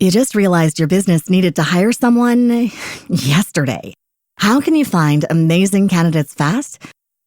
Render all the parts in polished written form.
You just realized your business needed to hire someone yesterday. How can you find amazing candidates fast?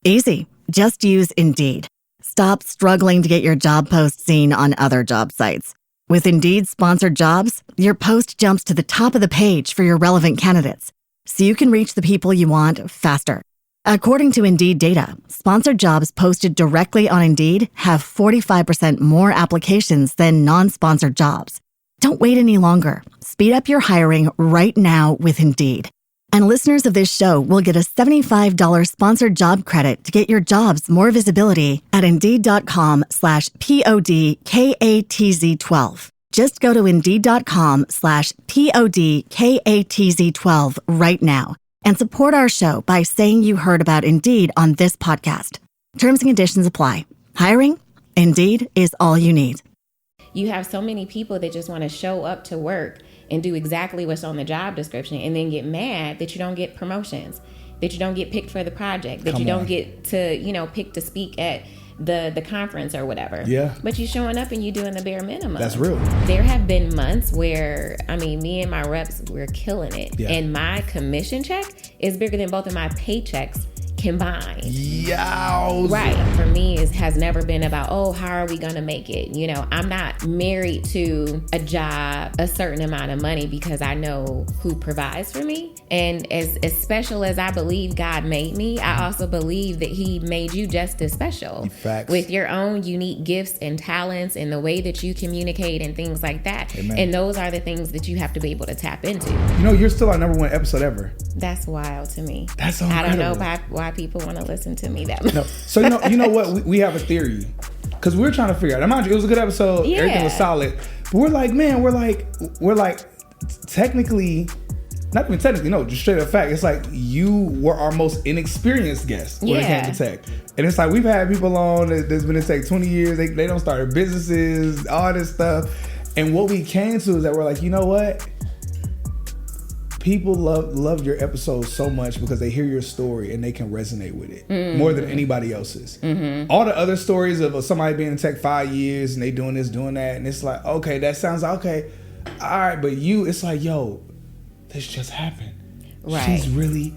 Easy. Just use Indeed. Stop struggling to get your job post seen on other job sites. With Indeed sponsored jobs, your post jumps to the top of the page for your relevant candidates, so you can reach the people you want faster. According to Indeed data, sponsored jobs posted directly on Indeed have 45% more applications than non-sponsored jobs. Don't wait any longer. Speed up your hiring right now with Indeed. And listeners of this show will get a $75 sponsored job credit to get your jobs more visibility at Indeed.com/PODKATZ12. Just go to Indeed.com/PODKATZ12 right now and support our show by saying you heard about Indeed on this podcast. Terms and conditions apply. Hiring? Indeed is all you need. You have so many people that just want to show up to work and do exactly what's on the job description and then get mad that you don't get promotions, that you don't get picked for the project, that you don't get to, pick to speak at the conference or whatever. Yeah. But you showing up and you doing the bare minimum. That's real. There have been months where, me and my reps, we're killing it. Yeah. And my commission check is bigger than both of my paychecks combined. Yow. Right. For me, it has never been about, how are we going to make it? I'm not married to a job, a certain amount of money, because I know who provides for me. And as special as I believe God made me, I also believe that he made you just as special. Facts. With your own unique gifts and talents and the way that you communicate and things like that. Amen. And those are the things that you have to be able to tap into. You're still our number 1 episode ever. That's wild to me. That's so incredible. I don't know why people want to listen to me that much. No. So you know what? We have a theory, because we're trying to figure out. Mind you, it was a good episode. Yeah. Everything was solid. But we're like, technically, not even technically, no, just straight up fact. It's like you were our most inexperienced guest when it came to tech. And it's like we've had people on that's been in tech 20 years. They don't start businesses, all this stuff. And what we came to is that we're like, you know what? People love your episodes so much because they hear your story and they can resonate with it more than anybody else's. Mm-hmm. All the other stories of somebody being in tech 5 years and they doing this, doing that, and it's like, okay, that sounds okay. All right, but it's like, yo, this just happened. Right. She's really,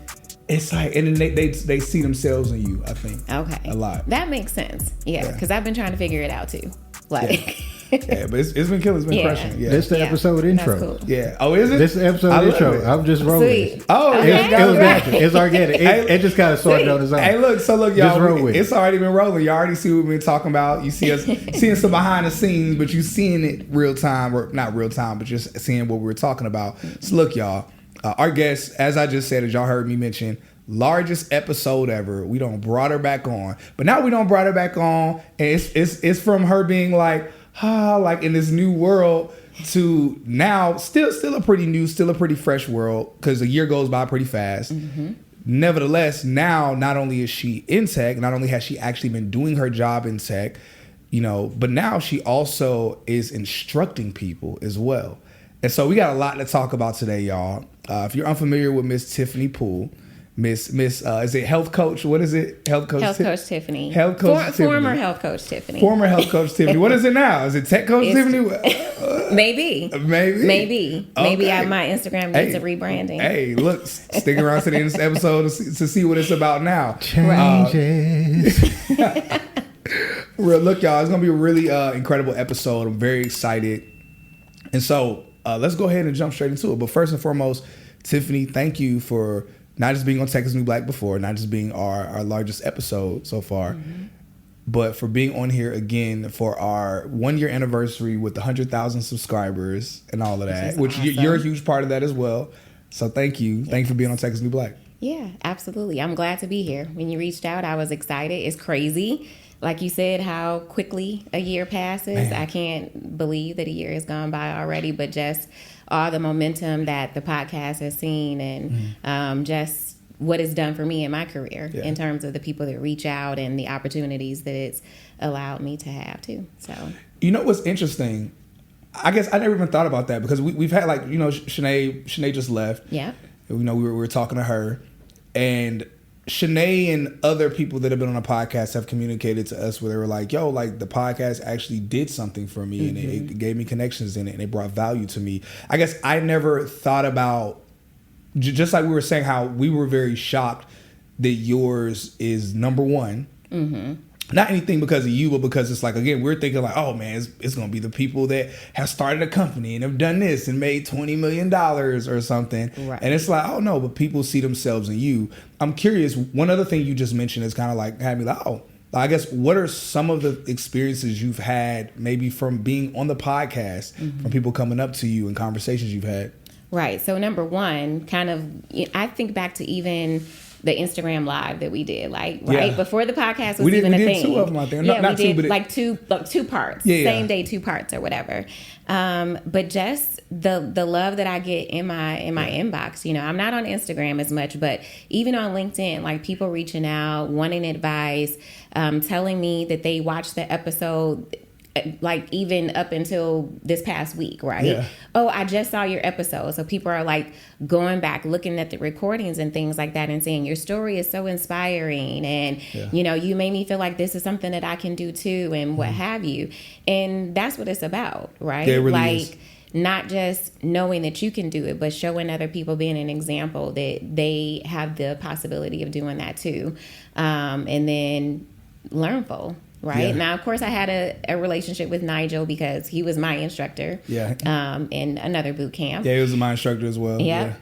it's like, and then they see themselves in you, I think. Okay. A lot. That makes sense. Yeah, because I've been trying to figure it out too. Like. Yeah, but it's been killing. It's been crushing. Yeah. This the episode intro. Cool. Yeah. Oh, is it? This is the episode intro. I'm just rolling. Sweet. Oh, okay. It was natural. It's organic. It just kind of started on its own. Hey, look, y'all. Just roll with it's already been rolling. You already see what we've been talking about. You see us seeing some behind the scenes, but you seeing it real time, or not real time, but just seeing what we were talking about. So look, y'all. Our guest, as I just said, as y'all heard me mention, largest episode ever. We don't brought her back on, but now we don't brought her back on, and it's from her being like in this new world to now still a pretty new, still a pretty fresh world, because a year goes by pretty fast. Mm-hmm. Nevertheless, now not only is she in tech, not only has she actually been doing her job in tech, but now she also is instructing people as well. And so we got a lot to talk about today, y'all. If you're unfamiliar with Miss Tiffany Poole, Miss is it health coach? What is it? Health coach Tiffany. Health coach Tiffany. Former health coach Tiffany. Former health coach Tiffany. What is it now? Is it tech coach Tiffany? Maybe. Okay. Maybe my Instagram needs a rebranding. Hey, look, stick around to the end of this episode to see what it's about now. Changes. Look, y'all, it's gonna be a really incredible episode. I'm very excited, and so let's go ahead and jump straight into it. But first and foremost, Tiffany, thank you for not just being on Tech is the New Black before, not just being our largest episode so far, but for being on here again for our 1 year anniversary with 100,000 subscribers and all of that, which awesome. You're a huge part of that as well. So thank you. Yes. Thank you for being on Tech is the New Black. Yeah, absolutely. I'm glad to be here. When you reached out, I was excited. It's crazy. Like you said, how quickly a year passes. Man. I can't believe that a year has gone by already, but just all the momentum that the podcast has seen and just what it's done for me in my career in terms of the people that reach out and the opportunities that it's allowed me to have too. So, you know what's interesting? I guess I never even thought about that, because we've had Shanae just left. yeah. We were talking to her, and Shanae and other people that have been on the podcast have communicated to us where they were like, yo, like the podcast actually did something for me and it gave me connections in it and it brought value to me. I guess I never thought about, just like we were saying, how we were very shocked that yours is number one. Not anything because of you, but because it's like, again, we're thinking like, oh man, it's going to be the people that have started a company and have done this and made $20 million or something. Right. And it's like, oh no, but people see themselves in you. I'm curious. One other thing you just mentioned is kind of like had me like, oh, I guess what are some of the experiences you've had maybe from being on the podcast, from people coming up to you and conversations you've had? Right. So number one, kind of, I think back to even the Instagram live that we did, like right before the podcast was even a thing. We did 2 of them out there. Not we did like two parts, same day, 2 parts or whatever. But just the love that I get in my inbox, you know, I'm not on Instagram as much, but even on LinkedIn, like people reaching out, wanting advice, telling me that they watched the episode, like even up until this past week, right? Yeah. Oh, I just saw your episode. So people are like going back, looking at the recordings and things like that and saying your story is so inspiring. And, you know, you made me feel like this is something that I can do too and what have you. And that's what it's about, right? Yeah, it really like is. Not just knowing that you can do it, but showing other people, being an example that they have the possibility of doing that too. And then learn full. Right. Yeah. Now, of course, I had a relationship with Nigel because he was my instructor. In another boot camp. Yeah, he was my instructor as well. Yeah.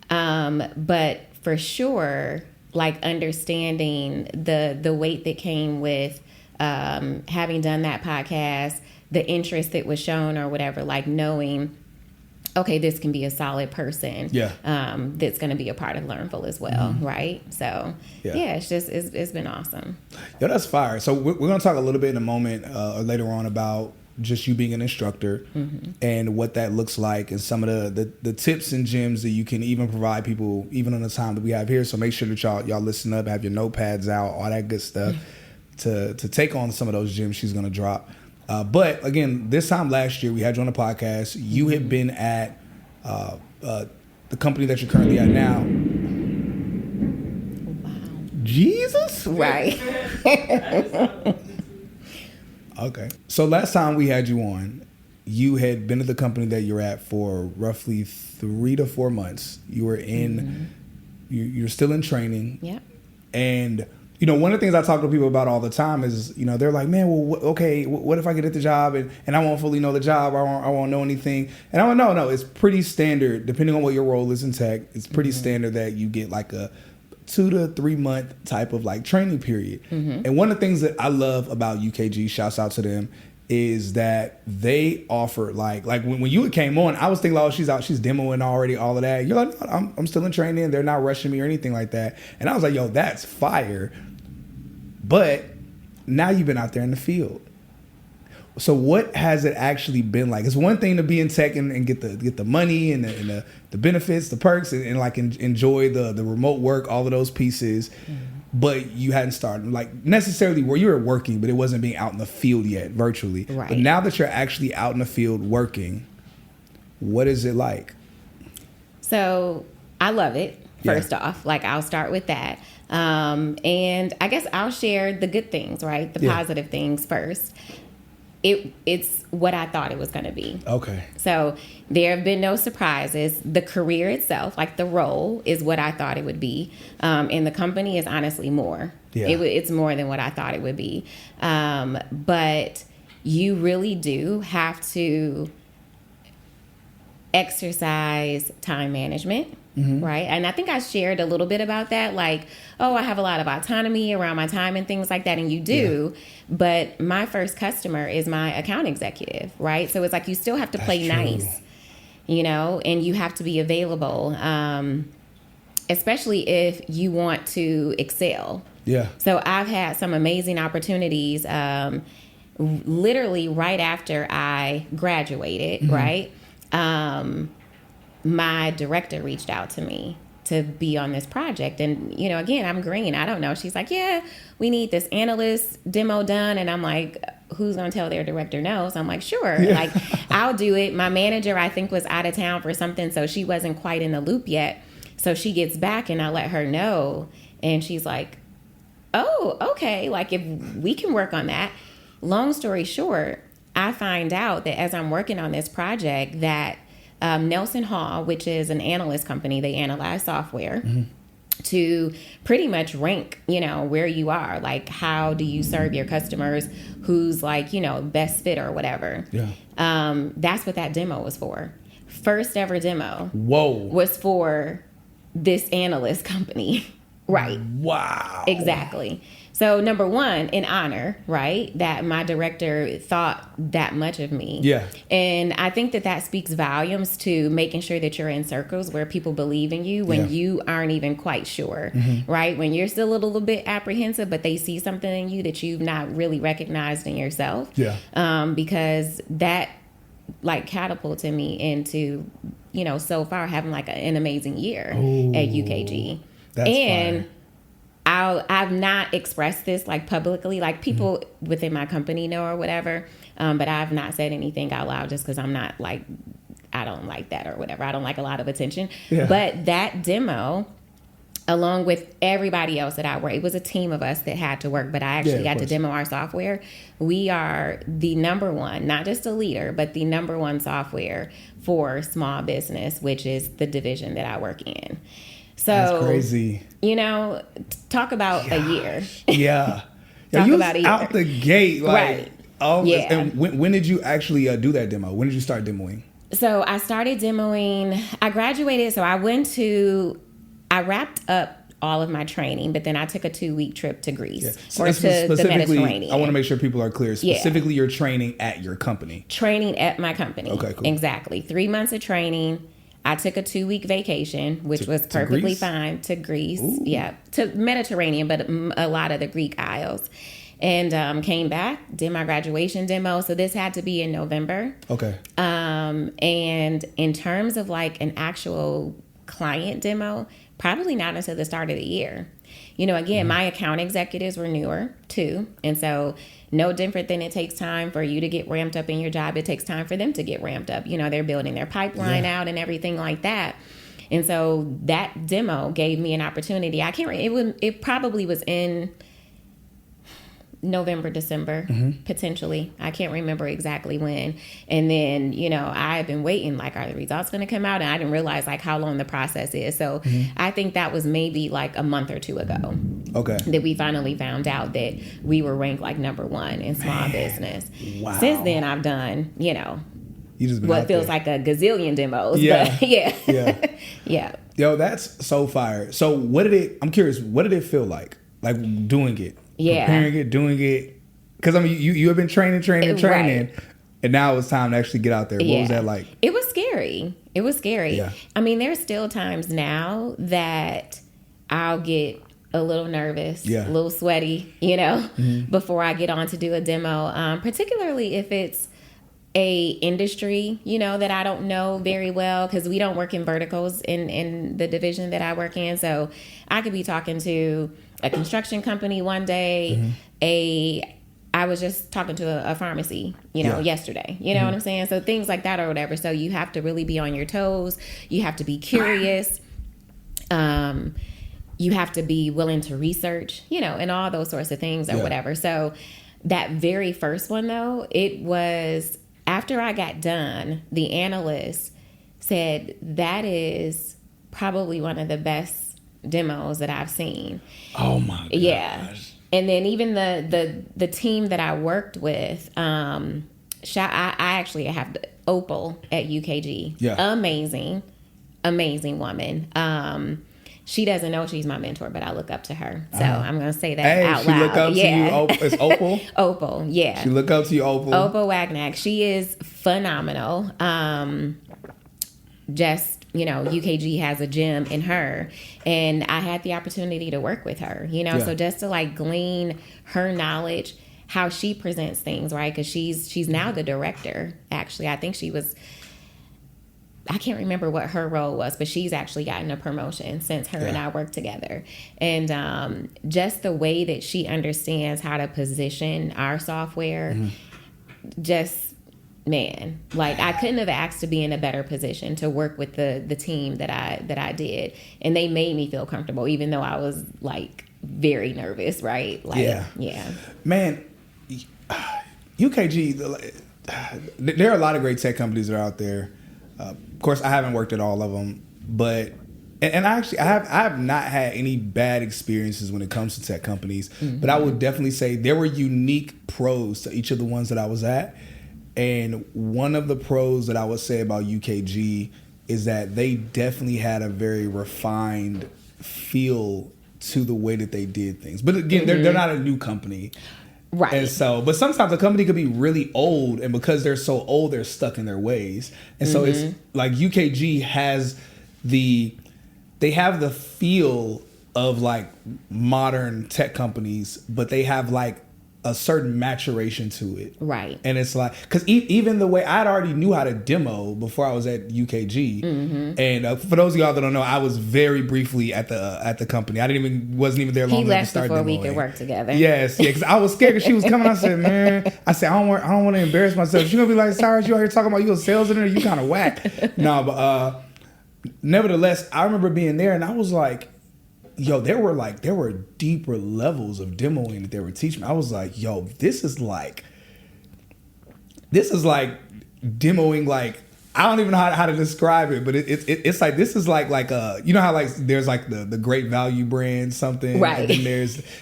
But for sure, like understanding the weight that came with having done that podcast, the interest that was shown or whatever, like knowing, okay, this can be a solid person that's going to be a part of Learnful as well, right? So, it's just, it's been awesome. Yeah, that's fire. So we're going to talk a little bit in a moment or later on about just you being an instructor and what that looks like and some of the tips and gems that you can even provide people even on the time that we have here. So make sure that y'all listen up, have your notepads out, all that good stuff to take on some of those gems she's going to drop. But again, this time last year, we had you on the podcast. You had been at the company that you're currently at now. Wow. Jesus? Right. Okay. So last time we had you on, you had been at the company that you're at for roughly 3 to 4 months. You were in, you're still in training. Yeah. And you know, one of the things I talk to people about all the time is, you know, they're like, man, well, okay, what if I get at the job and I won't fully know the job, or I won't know anything? And I'm like, no, it's pretty standard, depending on what your role is in tech, it's pretty standard that you get like a 2 to 3 month type of like training period. And one of the things that I love about UKG, shouts out to them, is that they offer like when you came on, I was thinking, oh, she's demoing already, all of that. You're like, no, I'm still in training. They're not rushing me or anything like that. And I was like, yo, that's fire. But now you've been out there in the field. So what has it actually been like? It's one thing to be in tech and get the money and the benefits, the perks, and like enjoy the remote work, all of those pieces. But you hadn't started like necessarily where you were working, but it wasn't being out in the field yet, virtually. Right. But now that you're actually out in the field working, what is it like? So I love it. First off, like I'll start with that. And I guess I'll share the good things, right? The positive things first. It's what I thought it was going to be. Okay. So there have been no surprises. The career itself, like the role, is what I thought it would be. And the company is honestly more. Yeah. It's more than what I thought it would be. But you really do have to exercise time management. Right. And I think I shared a little bit about that. Like, oh, I have a lot of autonomy around my time and things like that. And you do. Yeah. But my first customer is my account executive. Right. So it's like you still have to play nice, you know, and you have to be available, especially if you want to excel. Yeah. So I've had some amazing opportunities literally right after I graduated. Right. My director reached out to me to be on this project. And, you know, again, I'm green. I don't know. She's like, yeah, we need this analyst demo done. And I'm like, who's going to tell their director no? So I'm like, sure. Yeah. Like, I'll do it. My manager, I think, was out of town for something. So she wasn't quite in the loop yet. So she gets back and I let her know. And she's like, oh, okay. Like, if we can work on that. Long story short, I find out that as I'm working on this project that Nelson Hall, which is an analyst company, they analyze software to pretty much rank, where you are. Like, how do you serve your customers? Who's like, best fit or whatever. Yeah. That's what that demo was for. First ever demo. Whoa. Was for this analyst company. Right. Wow. Exactly. So number one, in honor, right, that my director thought that much of me. Yeah. And I think that speaks volumes to making sure that you're in circles where people believe in you when you aren't even quite sure, right? When you're still a little bit apprehensive, but they see something in you that you've not really recognized in yourself. Yeah. Because that like catapulted me into, so far having like an amazing year at UKG. That's and fire. I've not expressed this like publicly, like people within my company know or whatever, but I've not said anything out loud just because I'm not like, I don't like that or whatever. I don't like a lot of attention. Yeah. But that demo, along with everybody else that I work, it was a team of us that had to work, but I actually got to demo our software. We are the number one, not just a leader, but the number one software for small business, which is the division that I work in. So, that's crazy. Talk about a year. Yeah. Talk about a year. Out the gate. Like, right. Oh, yeah. And when did you actually do that demo? When did you start demoing? So I started demoing. I graduated. So I wrapped up all of my training, but then I took a 2-week trip to Greece or to the Mediterranean. I want to make sure people are clear. Specifically, you're training at your company. Training at my company. Okay, cool. Exactly. 3 months of training. I took a 2-week vacation, which was perfectly fine, to Greece. Ooh. Yeah, to Mediterranean, but a lot of the Greek Isles. And came back, did my graduation demo. So this had to be in November. Okay. And in terms of like an actual client demo, probably not until the start of the year. Again, my account executives were newer too. And so no different than it takes time for you to get ramped up in your job. It takes time for them to get ramped up. They're building their pipeline out and everything like that. And so that demo gave me an opportunity. It probably was in November, December, potentially. I can't remember exactly when. And then, I've been waiting, like, are the results going to come out? And I didn't realize, like, how long the process is. So I think that was maybe, like, a month or two ago. Okay. That we finally found out that we were ranked, like, number one in small business. Wow. Since then, I've done, You just been what feels like a gazillion demos. Yeah. But yeah. Yeah. Yo, that's so fire. So I'm curious, what did it feel like doing it? Yeah. Preparing it, doing it. Because, you have been training, right. And now it's time to actually get out there. What was that like? It was scary. Yeah. There's still times now that I'll get a little nervous, a little sweaty, before I get on to do a demo. Particularly if it's a industry, that I don't know very well, because we don't work in verticals in the division that I work in. So I could be talking to a construction company one day. I was just talking to a pharmacy, yesterday. You know what I'm saying? So things like that or whatever. So you have to really be on your toes. You have to be curious. You have to be willing to research, and all those sorts of things or whatever. So that very first one, though, it was after I got done, the analyst said, that is probably one of the best demos that I've seen. Oh my gosh. Yeah. And then even the team that I worked with, I actually have Opal at UKG. Yeah. Amazing woman. She doesn't know she's my mentor, but I look up to her. So I'm going to say that out loud. She look up to you. It's Opal? Opal, yeah. She look up to you, Opal. Opal Wagnack. She is phenomenal. UKG has a gem in her, and I had the opportunity to work with her, so just to like glean her knowledge, how she presents things, right? Because she's now the director. Actually, I think I can't remember what her role was, but she's actually gotten a promotion since her and I worked together. And just the way that she understands how to position our software, just man, like I couldn't have asked to be in a better position to work with the team that I did, and they made me feel comfortable, even though I was like very nervous, right? Like, yeah. Man, UKG, there are a lot of great tech companies that are out there. Of course, I haven't worked at all of them, but and I have not had any bad experiences when it comes to tech companies. Mm-hmm. But I would definitely say there were unique pros to each of the ones that I was at. And one of the pros that I would say about UKG is that they definitely had a very refined feel to the way that they did things. But again, they're not a new company. Right. And so, but sometimes a company could be really old, and because they're so old, they're stuck in their ways. And so it's like UKG they have the feel of like modern tech companies, but they have like a certain maturation to it. Right. And it's like, because even the way I'd already knew how to demo before I was at UKG. Mm-hmm. And for those of y'all that don't know, I was very briefly at the company. Wasn't even there long enough to start demoing. He left before we could work together. Yes. Yeah. Because I was scared because she was coming. I said, I don't want to embarrass myself. She's going to be like, Cyrus, you out here talking about you a sales engineer? You kind of whack. No, but nevertheless, I remember being there and I was like, yo, there were deeper levels of demoing that they were teaching me. I was like, yo, this is like demoing, like, I don't even know how to describe it, but it's like, this is like you know how like there's like the great value brand something, right? And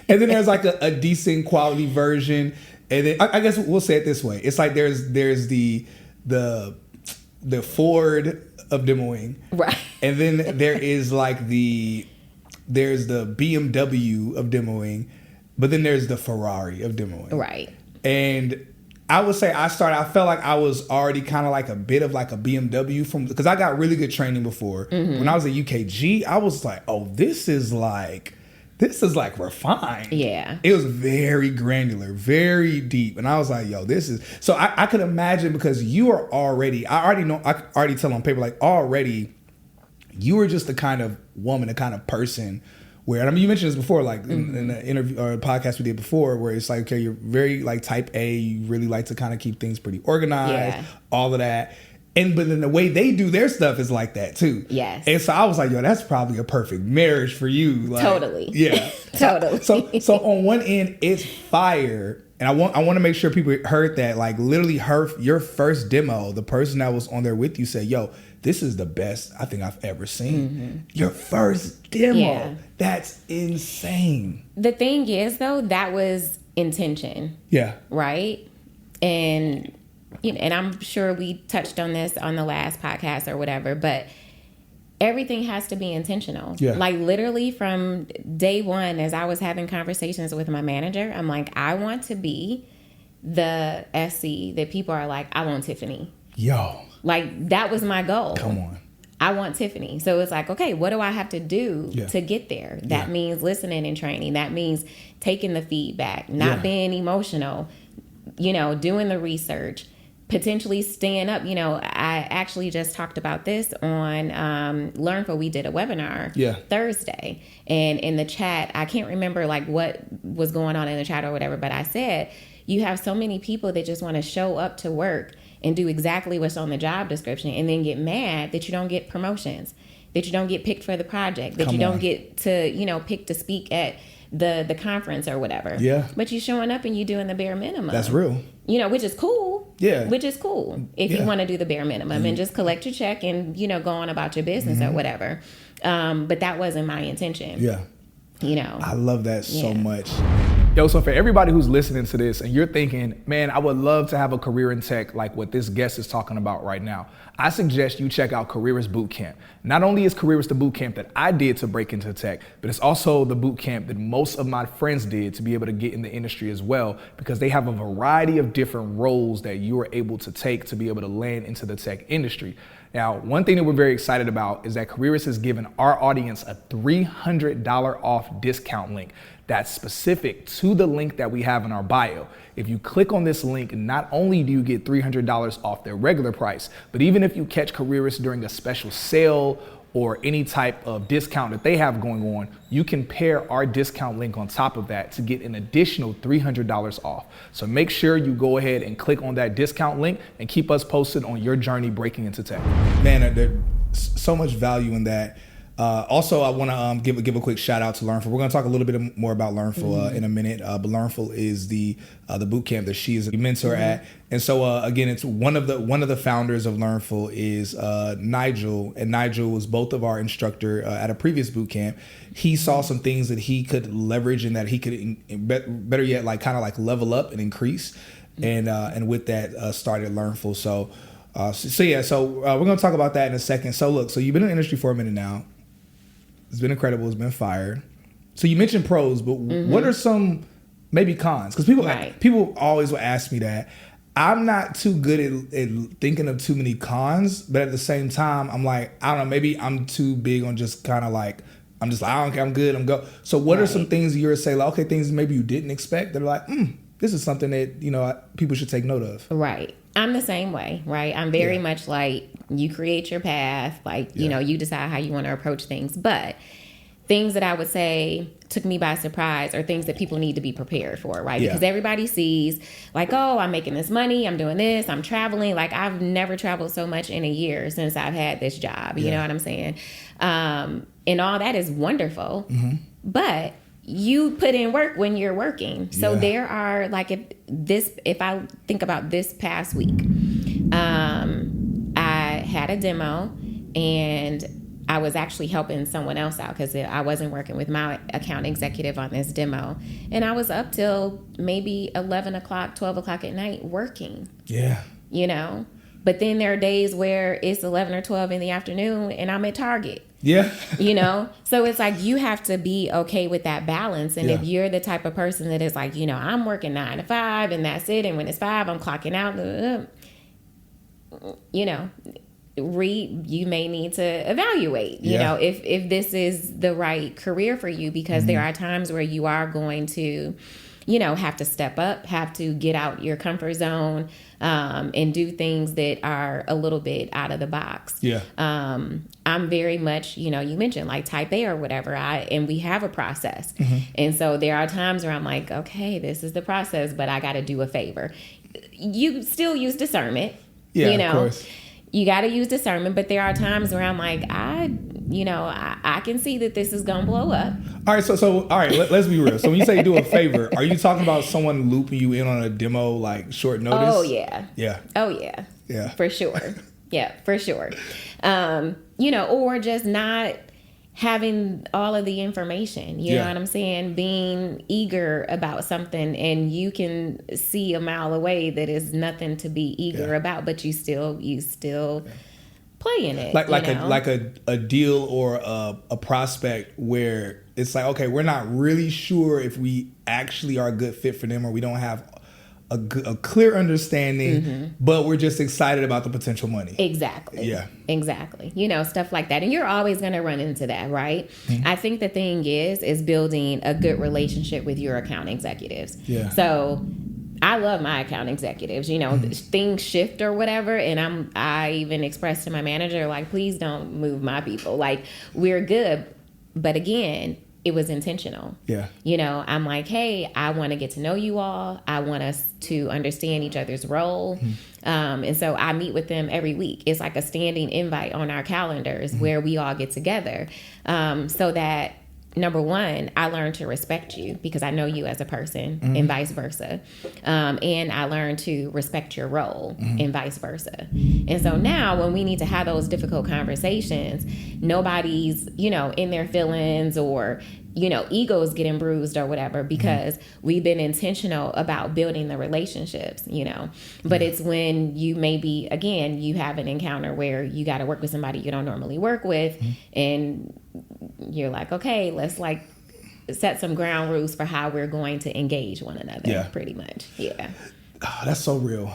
then there's like a decent quality version, and then I guess we'll say it this way: it's like there's the Ford of demoing, right? And then there is like there's the BMW of demoing, but then there's the Ferrari of demoing. Right. And I would say I felt like I was already kind of like a bit of like a BMW because I got really good training before. Mm-hmm. When I was at UKG, I was like, oh, this is like refined. Yeah. It was very granular, very deep. And I was like, yo, this is, so I could imagine because I already tell on paper, like already, you were just the kind of woman, the kind of person where, I mean, you mentioned this before, like in the interview or podcast we did before, where it's like, okay, you're very like type A, you really like to kind of keep things pretty organized, all of that. But then the way they do their stuff is like that too. Yes. And so I was like, yo, that's probably a perfect marriage for you. Like, totally. Yeah. Totally. So on one end, it's fire. And I want to make sure people heard that, like literally your first demo, the person that was on there with you said, yo, this is the best I think I've ever seen. Mm-hmm. Your first demo. Yeah. That's insane. The thing is, though, that was intention. Yeah. Right? And I'm sure we touched on this on the last podcast or whatever, but everything has to be intentional. Yeah. Like literally from day one, as I was having conversations with my manager, I'm like, I want to be the SC that people are like, I want Tiffany. Yo. Like that was my goal. Come on. I want Tiffany. So it's like, okay, what do I have to do to get there? That means listening and training. That means taking the feedback, not being emotional, doing the research, potentially staying up. I actually just talked about this on Learnful. We did a webinar Thursday, and in the chat, I can't remember like what was going on in the chat or whatever, but I said, you have so many people that just want to show up to work and do exactly what's on the job description and then get mad that you don't get promotions, that you don't get picked for the project, that don't get to, pick to speak at the conference or whatever. Yeah. But you showing up and you doing the bare minimum. That's real. Which is cool. Yeah. Which is cool if you want to do the bare minimum and just collect your check and, go on about your business or whatever. But that wasn't my intention. Yeah. I love that so much. Yo, so for everybody who's listening to this and you're thinking, man, I would love to have a career in tech like what this guest is talking about right now, I suggest you check out Careerist Bootcamp. Not only is Careerist the bootcamp that I did to break into tech, but it's also the bootcamp that most of my friends did to be able to get in the industry as well, because they have a variety of different roles that you are able to take to be able to land into the tech industry. Now, one thing that we're very excited about is that Careerist has given our audience a $300 off discount link that's specific to the link that we have in our bio. If you click on this link, not only do you get $300 off their regular price, but even if you catch Careerist during a special sale or any type of discount that they have going on, you can pair our discount link on top of that to get an additional $300 off. So make sure you go ahead and click on that discount link and keep us posted on your journey breaking into tech. Man, there's so much value in that. Also, I want to give a quick shout out to Learnful. We're going to talk a little bit more about Learnful in a minute. But Learnful is the boot camp that she is a mentor at, and so again, it's one of the founders of Learnful is Nigel, and Nigel was both of our instructor at a previous boot camp. He saw some things that he could leverage and that he could better yet kind of level up and increase, and with that started Learnful. So we're going to talk about that in a second. So you've been in the industry for a minute now. It's been incredible. It's been fire. So you mentioned pros, but what are some maybe cons? Because people always will ask me that. I'm not too good at thinking of too many cons, but at the same time, I'm like, I don't know, maybe I'm too big on just kind of I'm just like, I don't care, I'm good, I'm go. So what are some things you would say, okay, things maybe you didn't expect that are like, this is something that, people should take note of? Right. I'm the same way, right? I'm very much like, you create your path, you decide how you want to approach things. But things that I would say took me by surprise are things that people need to be prepared for, right? Yeah. Because everybody sees I'm making this money, I'm doing this, I'm traveling. I've never traveled so much in a year since I've had this job. You know what I'm saying? And all that is wonderful. But you put in work when you're working. So there are if I think about this past week, I had a demo and I was actually helping someone else out because I wasn't working with my account executive on this demo. And I was up till maybe 11 o'clock, 12 o'clock at night working. Yeah. But then there are days where it's 11 or 12 in the afternoon and I'm at Target. Yeah. So it's you have to be okay with that balance. And if you're the type of person that is I'm working 9 to 5 and that's it. And when it's 5, I'm clocking out. You may need to evaluate, if this is the right career for you, because there are times where you are going to, have to step up, have to get out your comfort zone, and do things that are a little bit out of the box. Yeah. I'm very much, you mentioned type A or whatever, and we have a process. And so there are times where I'm like, okay, this is the process, but I got to do a favor. You still use discernment. Yeah, of course. You got to use discernment, but there are times where I'm like, I can see that this is going to blow up. All right. So all right, let's be real. So when you say do a favor, are you talking about someone looping you in on a demo, short notice? Oh, yeah. Yeah. Oh, yeah. Yeah. For sure. Yeah, for sure. Or just not having all of the information, you know what I'm saying? Being eager about something and you can see a mile away that is nothing to be eager about, but you still play in it. Like a deal or a prospect where it's okay, we're not really sure if we actually are a good fit for them, or we don't have a clear understanding, but we're just excited about the potential money. Exactly. Yeah. Exactly. Stuff like that. And you're always going to run into that, right? I think the thing is building a good relationship with your account executives. Yeah. So I love my account executives, things shift or whatever. And I even expressed to my manager, please don't move my people. We're good. But again, it was intentional. Yeah. I'm like, hey, I want to get to know you all. I want us to understand each other's role. And so I meet with them every week. It's like a standing invite on our calendars where we all get together, so that, number one, I learn to respect you because I know you as a person, and vice versa. And I learn to respect your role, and vice versa. And so now when we need to have those difficult conversations, nobody's, in their feelings or, egos getting bruised or whatever, because we've been intentional about building the relationships, But it's when you maybe, again, you have an encounter where you got to work with somebody you don't normally work with, and you're like, okay, let's set some ground rules for how we're going to engage one another, pretty much. Yeah. Oh, that's so real.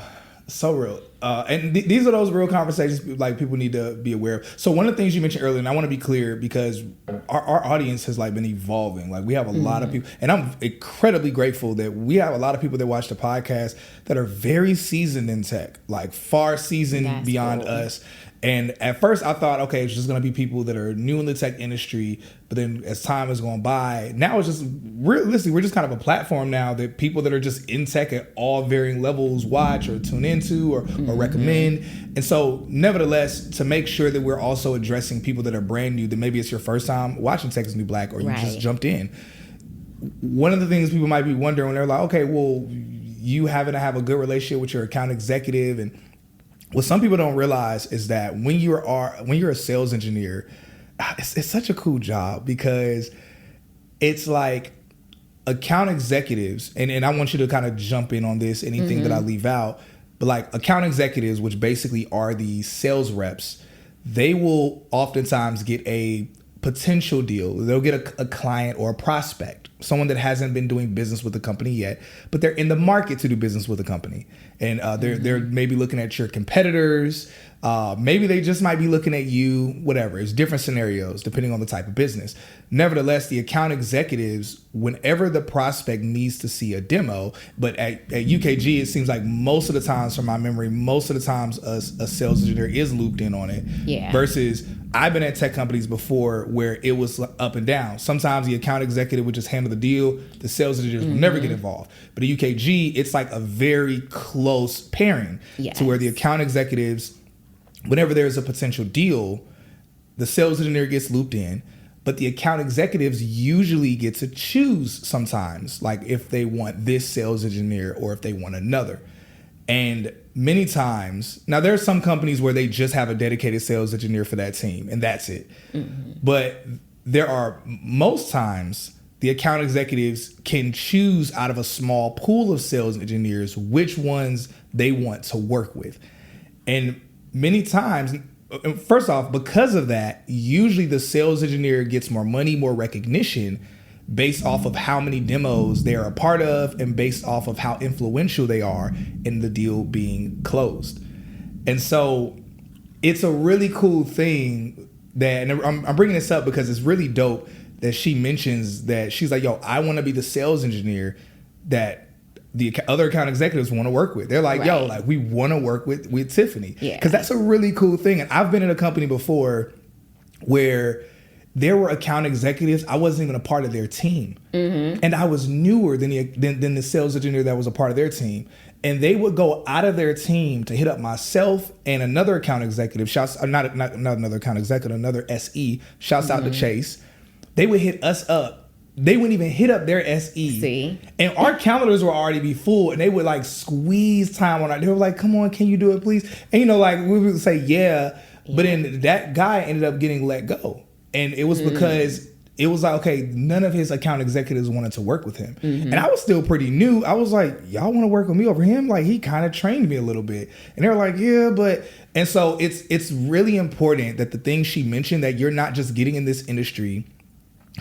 So real. And these are those real conversations people need to be aware of. So one of the things you mentioned earlier, and I want to be clear because our audience has been evolving. We have a lot of people, and I'm incredibly grateful that we have a lot of people that watch the podcast that are very seasoned in tech, far seasoned beyond us. And at first I thought, okay, it's just going to be people that are new in the tech industry. But then as time is going by, now it's just realistically, we're just kind of a platform now that people that are just in tech at all varying levels watch or tune into or recommend. And so nevertheless, to make sure that we're also addressing people that are brand new, that maybe it's your first time watching Tech is the New Black, or you just jumped in. One of the things people might be wondering when they're like, okay, well, you having to have a good relationship with your account executive. And what some people don't realize is that when you're a sales engineer, it's such a cool job, because it's like account executives, and I want you to kind of jump in on this, anything that I leave out, but like account executives, which basically are the sales reps, they will oftentimes get a potential deal. They'll get a client or a prospect, someone that hasn't been doing business with the company yet, but they're in the market to do business with the company. And they're maybe looking at your competitors. Maybe they just might be looking at you, whatever. It's different scenarios depending on the type of business. Nevertheless, the account executives, whenever the prospect needs to see a demo, but at UKG, it seems like most of the times, from my memory, most of the times a sales engineer is looped in on it. Yeah. Versus I've been at tech companies before where it was up and down. Sometimes the account executive would just handle the deal. The sales engineers would never get involved. But at UKG, it's like a very close pairing to where the account executives, whenever there's a potential deal, the sales engineer gets looped in, but the account executives usually get to choose sometimes, like if they want this sales engineer or if they want another. And many times, now there are some companies where they just have a dedicated sales engineer for that team, and that's it. But there are most times the account executives can choose out of a small pool of sales engineers which ones they want to work with. And many times, first off, because of that, usually the sales engineer gets more money, more recognition based off of how many demos they are a part of and based off of how influential they are in the deal being closed. And so it's a really cool thing that, and I'm bringing this up because it's really dope that she mentions that she's like, yo, I want to be the sales engineer that the other account executives want to work with. They're like, yo, like we want to work with Tiffany. Because that's a really cool thing. And I've been in a company before where there were account executives, I wasn't even a part of their team. And I was newer than the sales engineer that was a part of their team. And they would go out of their team to hit up myself and another account executive, not another account executive, another SE, shouts out to Chase. They would hit us up. They wouldn't even hit up their SE. See? And our calendars were already be full, and they would like squeeze time on it. They were like, come on, can you do it, please? And like we would say, yeah. But then that guy ended up getting let go. And it was because it was like, okay, none of his account executives wanted to work with him. And I was still pretty new. I was like, y'all want to work with me over him? Like, he kind of trained me a little bit. And they were like, yeah, but... And so it's really important that the things she mentioned, that you're not just getting in this industry.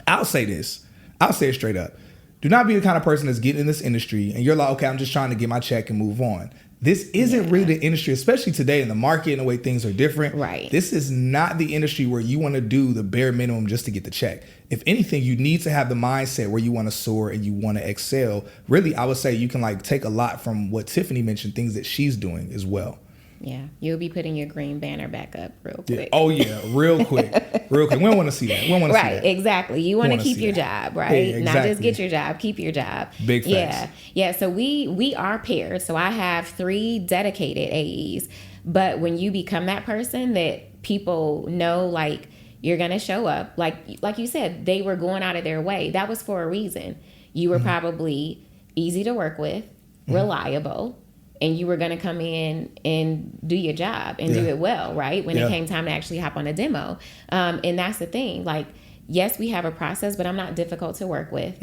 I'll say this. I'll say it straight up. Do not be the kind of person that's getting in this industry and you're like, okay, I'm just trying to get my check and move on. This isn't really the industry, especially today in the market and the way things are different. Right. This is not the industry where you want to do the bare minimum just to get the check. If anything, you need to have the mindset where you want to soar and you want to excel. Really, I would say you can like take a lot from what Tiffany mentioned, things that she's doing as well. Yeah, you'll be putting your green banner back up real quick. Yeah. Oh yeah, real quick. We don't want to see that. We don't want to see that. Right, exactly. You want to keep your job, right? Yeah, exactly. Not just get your job, keep your job. Big facts. Yeah. So we are paired. So I have 3 dedicated AEs. But when you become that person that people know, like you're gonna show up, like you said, they were going out of their way. That was for a reason. You were probably easy to work with, reliable. And you were going to come in and do your job and do it well, right? When it came time to actually hop on a demo. And that's the thing. Like, yes, we have a process, but I'm not difficult to work with.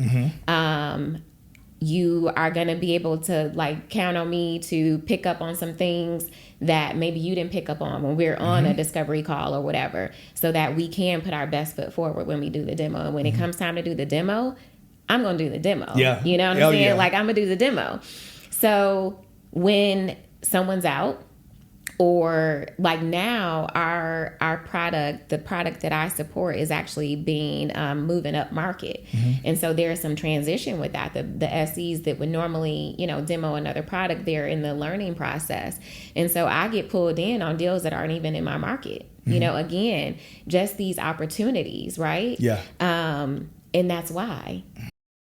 You are going to be able to, like, count on me to pick up on some things that maybe you didn't pick up on when we're on a discovery call or whatever, so that we can put our best foot forward when we do the demo. And when it comes time to do the demo, I'm going to do the demo. Yeah. You know what I'm saying? Yeah. Like, I'm going to do the demo. So... when someone's out, Or like now our product, the product that I support is actually being moving up market. And so there's some transition with that. The SEs that would normally, demo another product, they're in the learning process. And so I get pulled in on deals that aren't even in my market. Again, just these opportunities, right? Yeah. And that's why.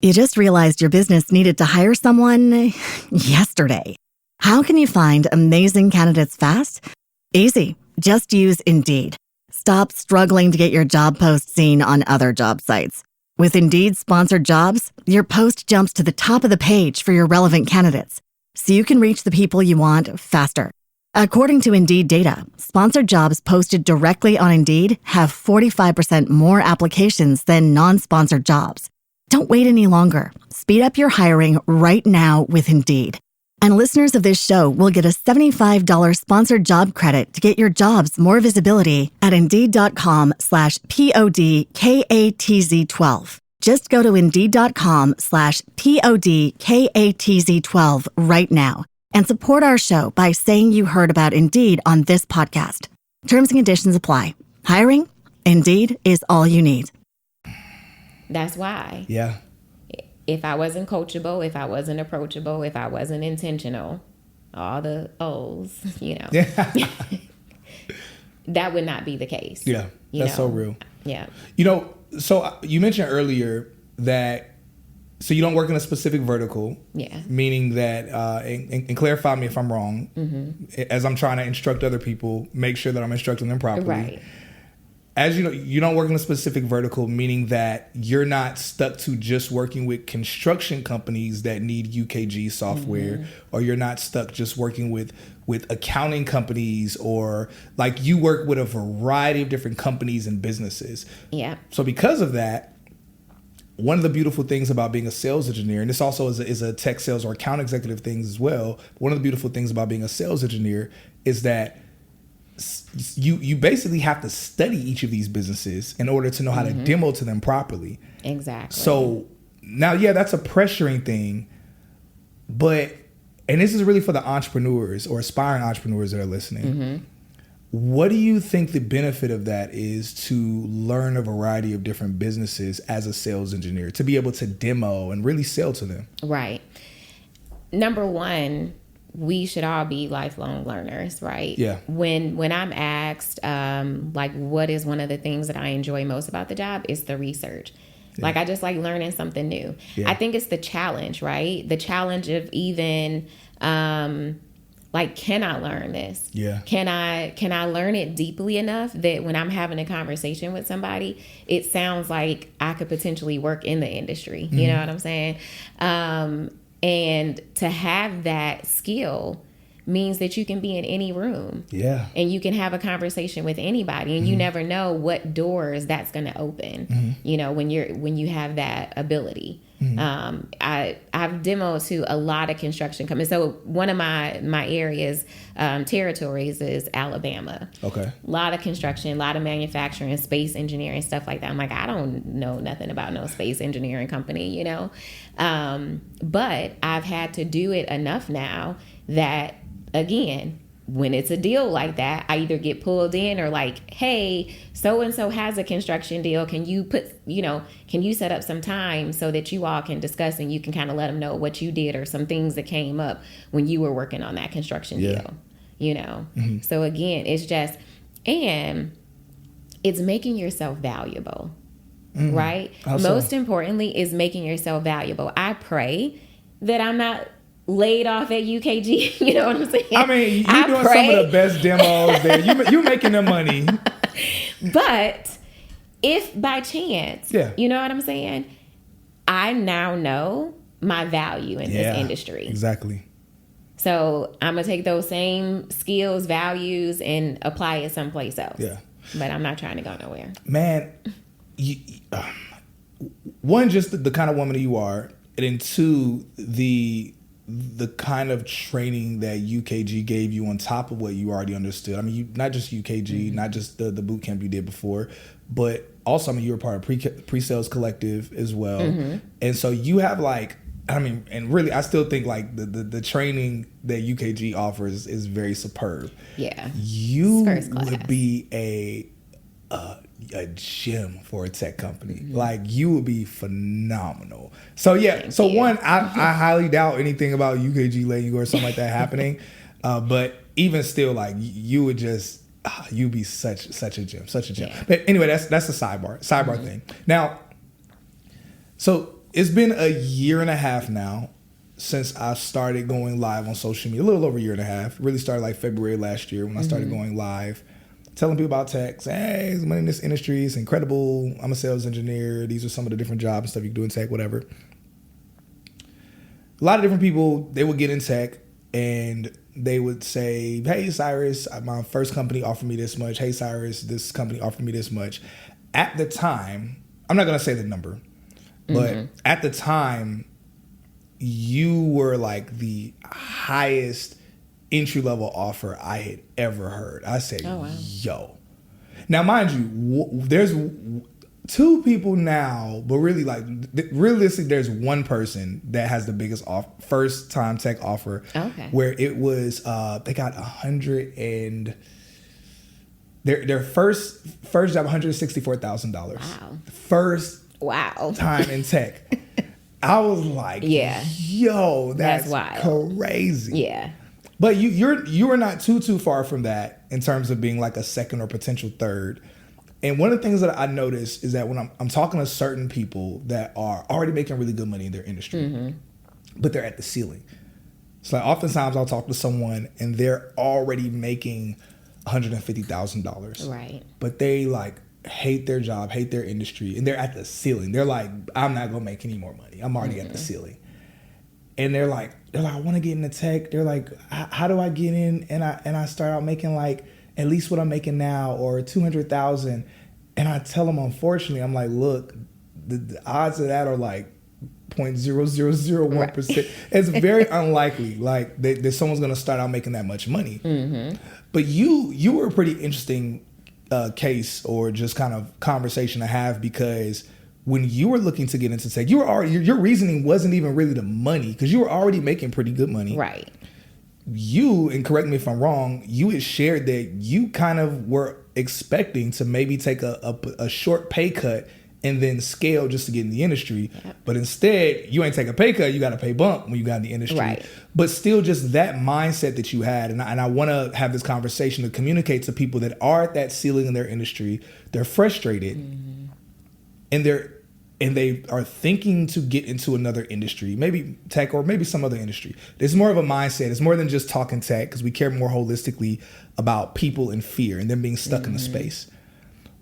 You just realized your business needed to hire someone yesterday. How can you find amazing candidates fast? Easy. Just use Indeed. Stop struggling to get your job post seen on other job sites. With Indeed sponsored jobs, your post jumps to the top of the page for your relevant candidates, so you can reach the people you want faster. According to Indeed data, sponsored jobs posted directly on Indeed have 45% more applications than non-sponsored jobs. Don't wait any longer. Speed up your hiring right now with Indeed. And listeners of this show will get a $75 sponsored job credit to get your jobs more visibility at Indeed.com/PODKATZ12. Just go to Indeed.com/PODKATZ12 right now and support our show by saying you heard about Indeed on this podcast. Terms and conditions apply. Hiring? Indeed is all you need. That's why. Yeah. If I wasn't coachable, if I wasn't approachable, if I wasn't intentional, all the O's, that would not be the case. Yeah, that's so real. Yeah. So you mentioned earlier that, so you don't work in a specific vertical. Yeah. Meaning that, and clarify me if I'm wrong, as I'm trying to instruct other people, make sure that I'm instructing them properly. Right. As you know, you don't work in a specific vertical, meaning that you're not stuck to just working with construction companies that need UKG software, or you're not stuck just working with accounting companies, or like you work with a variety of different companies and businesses. Yeah. So because of that, one of the beautiful things about being a sales engineer, and this also is a tech sales or account executive things as well, one of the beautiful things about being a sales engineer is that you basically have to study each of these businesses in order to know how to demo to them properly. Exactly. So now, yeah, that's a pressuring thing, but, and this is really for the entrepreneurs or aspiring entrepreneurs that are listening. What do you think the benefit of that is to learn a variety of different businesses as a sales engineer, to be able to demo and really sell to them? Right. Number one, we should all be lifelong learners, right? Yeah. When I'm asked, like, what is one of the things that I enjoy most about the job, is the research. Yeah. Like, I just like learning something new. Yeah. I think it's the challenge, right? The challenge of even, like, can I learn this? Yeah. Can I learn it deeply enough that when I'm having a conversation with somebody, it sounds like I could potentially work in the industry. You know what I'm saying? And to have that skill means that you can be in any room. Yeah. And you can have a conversation with anybody, and you never know what doors that's going to open, when you have that ability. I've demoed to a lot of construction companies. So one of my areas, territories, is Alabama. Okay. A lot of construction, a lot of manufacturing, space engineering, stuff like that. I'm like, I don't know nothing about no space engineering company, but I've had to do it enough now that, again, when it's a deal like that, I either get pulled in or like, hey, so-and-so has a construction deal. Can you can you set up some time so that you all can discuss, and you can kind of let them know what you did or some things that came up when you were working on that construction deal, So again, it's just, and it's making yourself valuable, right? Also, most importantly is making yourself valuable. I pray that I'm not laid off at UKG, you know what I'm saying? I mean, you're doing some of the best demos there. You making the money. But if by chance, you know what I'm saying? I now know my value in this industry. Exactly. So I'm going to take those same skills, values, and apply it someplace else. Yeah. But I'm not trying to go nowhere. Man, one, just the kind of woman you are, and then two, the kind of training that UKG gave you on top of what you already understood. I mean, not just UKG, not just the boot camp you did before, but also, I mean, you were part of pre-sales collective as well. And so you have like I mean, and really, I still think like the training that UKG offers is very superb. Yeah, you would be a gem for a tech company. Like you would be phenomenal. So yeah, one, I highly doubt anything about UKG letting you go or something like that happening. But even still, like you would just you'd be such a gem. Yeah. But anyway, that's a sidebar thing. Now, so it's been a year and a half now since I started going live on social media. A little over a year and a half. Really started like February last year when I started going live, telling people about tech. Saying, hey, there's money in this industry. It's incredible. I'm a sales engineer. These are some of the different jobs and stuff you can do in tech, whatever. A lot of different people, they would get in tech and they would say, hey, Cyrus, my first company offered me this much. Hey, Cyrus, this company offered me this much. At the time, I'm not going to say the number, but at the time, you were like the highest entry-level offer I had ever heard. I said, yo. Now, mind you, there's two people now, but really, like, realistically, there's one person that has the biggest first-time tech offer. Okay. Where it was, they got 100 and their first job, $164,000. Wow. First time in tech. I was like, yo, that's crazy. Yeah. But you are not too far from that in terms of being like a second or potential third. And one of the things that I noticed is that when I'm talking to certain people that are already making really good money in their industry, but they're at the ceiling. So like oftentimes I'll talk to someone and they're already making $150,000. Right. But they like hate their job, hate their industry, and they're at the ceiling. They're like, I'm not gonna make any more money. I'm already at the ceiling. And they're like, I want to get into tech. They're like, how do I get in? And I start out making like at least what I'm making now, or 200,000. And I tell them, unfortunately, I'm like, look, the odds of that are like 0.0001%. Right. It's very unlikely, like that someone's gonna start out making that much money. But you were a pretty interesting case or just kind of conversation to have, because when you were looking to get into tech, you were already, your reasoning wasn't even really the money, because you were already making pretty good money. Right. You, and correct me if I'm wrong, you had shared that you kind of were expecting to maybe take a short pay cut and then scale just to get in the industry. Yep. But instead, you ain't take a pay cut, you got to pay bump when you got in the industry. Right. But still just that mindset that you had. And I want to have this conversation to communicate to people that are at that ceiling in their industry. They're frustrated and they are thinking to get into another industry, maybe tech or maybe some other industry. It's more of a mindset. It's more than just talking tech, because we care more holistically about people and fear and them being stuck in the space.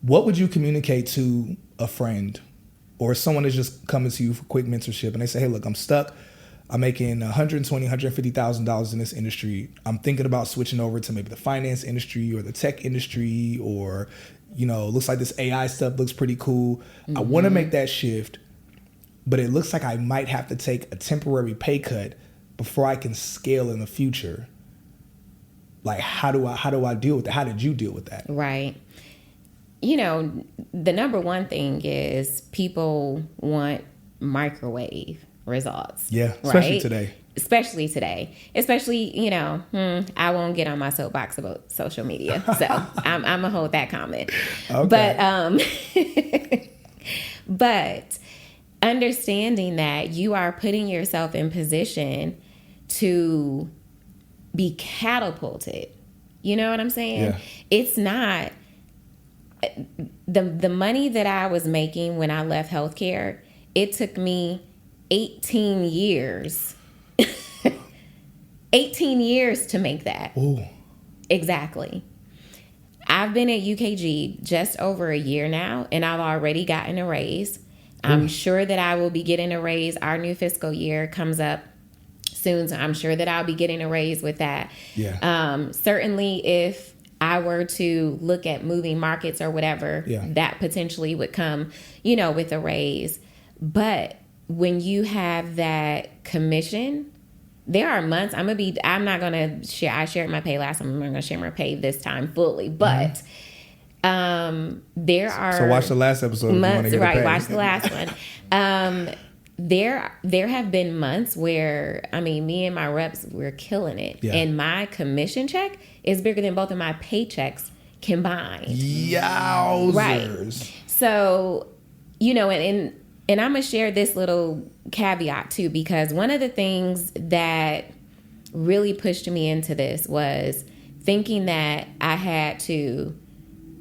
What would you communicate to a friend or someone that's just coming to you for quick mentorship and they say, hey, look, I'm stuck. I'm making $120,000, $150,000 in this industry. I'm thinking about switching over to maybe the finance industry or the tech industry, or, you know, looks like this AI stuff looks pretty cool. I want to make that shift, but it looks like I might have to take a temporary pay cut before I can scale in the future. Like, how do I deal with that? How did you deal with that? Right. You know, the number one thing is people want microwave results. Yeah, especially today. Especially, you know, I won't get on my soapbox about social media. So I'm going to hold that comment. Okay. But understanding that you are putting yourself in position to be catapulted. You know what I'm saying? Yeah. It's not the money that I was making when I left healthcare. It took me 18 years. 18 years to make that. Ooh. Exactly. I've been at UKG just over a year now, and I've already gotten a raise. I'm sure that I will be getting a raise. Our new fiscal year comes up soon, so I'm sure that I'll be getting a raise with that. Yeah. Certainly, if I were to look at moving markets or whatever, that potentially would come, you know, with a raise. But when you have that commission, there are months I'm not gonna share. I shared my pay last time. I'm not gonna share my pay this time fully, but there are. So watch the last episode. Months, right? Watch the last one. there have been months where, I mean, me and my reps, we're killing it. Yeah. And my commission check is bigger than both of my paychecks combined. Yowzers. Right. So, you know, and I'm going to share this little caveat too, because one of the things that really pushed me into this was thinking that I had to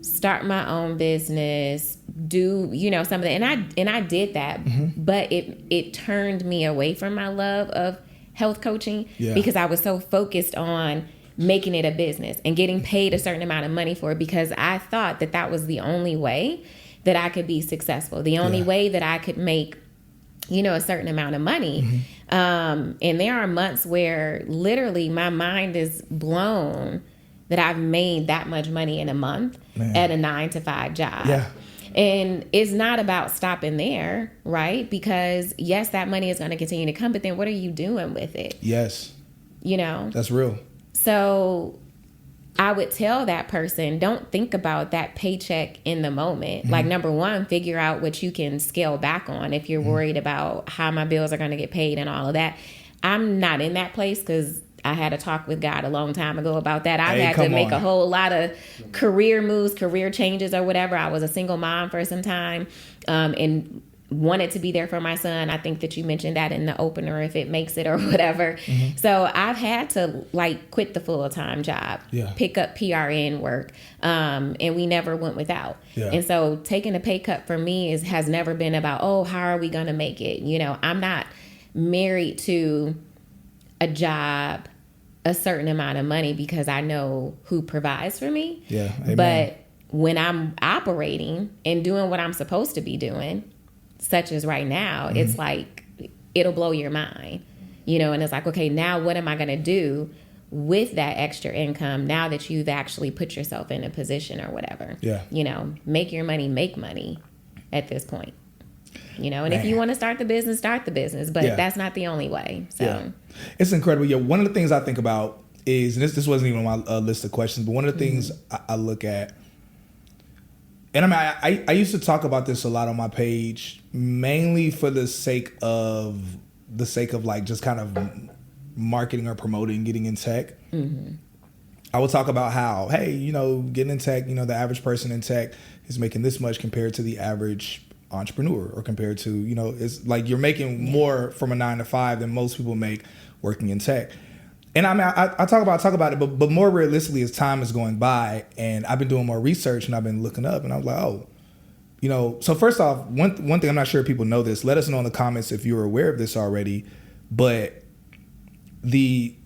start my own business, do, you know, something. And I did that, but it turned me away from my love of health coaching because I was so focused on making it a business and getting paid a certain amount of money for it, because I thought that that was the only way that I could be successful, the only way that I could make, you know, a certain amount of money. And there are months where literally my mind is blown that I've made that much money in a month at a 9-to-5 job. Yeah. And it's not about stopping there, right? Because yes, that money is going to continue to come, but then what are you doing with it? Yes. You know? That's real. So I would tell that person, don't think about that paycheck in the moment. Like, number one, figure out what you can scale back on if you're worried about how my bills are going to get paid and all of that. I'm not in that place because I had a talk with God a long time ago about that. I've had to make a whole lot of career moves, career changes or whatever. I was a single mom for some time and wanted to be there for my son. I think that you mentioned that in the opener, if it makes it or whatever. So I've had to like quit the full-time job, pick up PRN work, and we never went without. And so taking a pay cut for me has never been about, oh, how are we going to make it? You know, I'm not married to a job, a certain amount of money because I know who provides for me. But when I'm operating and doing what I'm supposed to be doing, such as right now, it's like, it'll blow your mind, you know, and it's like, okay, now what am I going to do with that extra income now that you've actually put yourself in a position or whatever? You know, make your money, make money at this point, you know, and if you want to start the business, but that's not the only way. So it's incredible. One of the things I think about is, and this wasn't even on my list of questions, but one of the things I look at, and I mean, I used to talk about this a lot on my page, mainly for the sake of like just kind of marketing or promoting getting in tech. I would talk about how, hey, you know, getting in tech, you know, the average person in tech is making this much compared to the average entrepreneur, or compared to, you know, it's like you're making more from a 9-to-5 than most people make working in tech. And I mean, I talk about it, but more realistically, as time is going by, and I've been doing more research and I've been looking up, and I was like, oh, you know. So first off, one thing, I'm not sure if people know this. Let us know in the comments if you're aware of this already. But the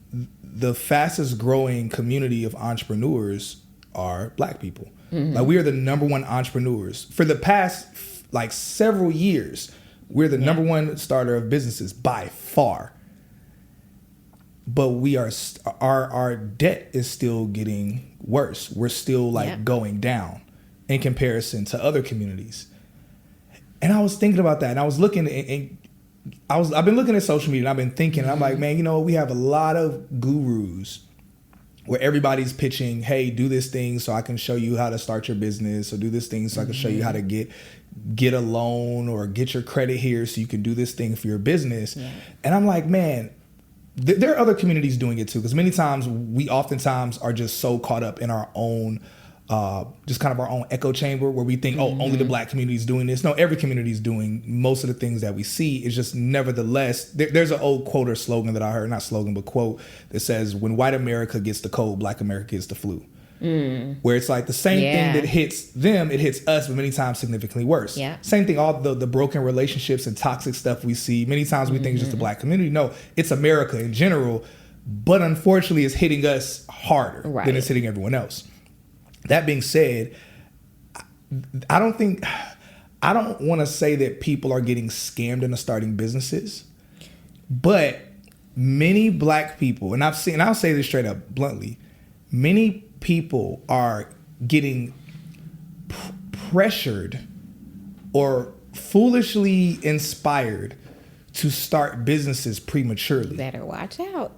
fastest growing community of entrepreneurs are Black people. Like, we are the number one entrepreneurs for the past like several years. We're the number one starter of businesses by far. But we are our debt is still getting worse. We're still like going down in comparison to other communities. And I was thinking about that, and I was looking, and I've been looking at social media, and I've been thinking, and I'm like, man, you know, we have a lot of gurus where everybody's pitching, hey, do this thing so I can show you how to start your business, or do this thing so I can show you how to get a loan, or get your credit here so you can do this thing for your business. And I'm like, man, there are other communities doing it too, because many times we oftentimes are just so caught up in our own, just kind of our own echo chamber, where we think, oh, only the Black community is doing this. No, every community is doing most of the things that we see. It's just nevertheless, there's an old quote or slogan that I heard, not slogan, but quote, that says, when white America gets the cold, Black America gets the flu. Where it's like the same thing that hits them, it hits us, but many times significantly worse. Same thing, all the broken relationships and toxic stuff we see, many times we think it's just the Black community. No, it's America in general, but unfortunately it's hitting us harder than it's hitting everyone else. That being said, I don't want to say that people are getting scammed into starting businesses, but many Black people, and I'll say this straight up bluntly, many people are getting pressured or foolishly inspired to start businesses prematurely. Better watch out.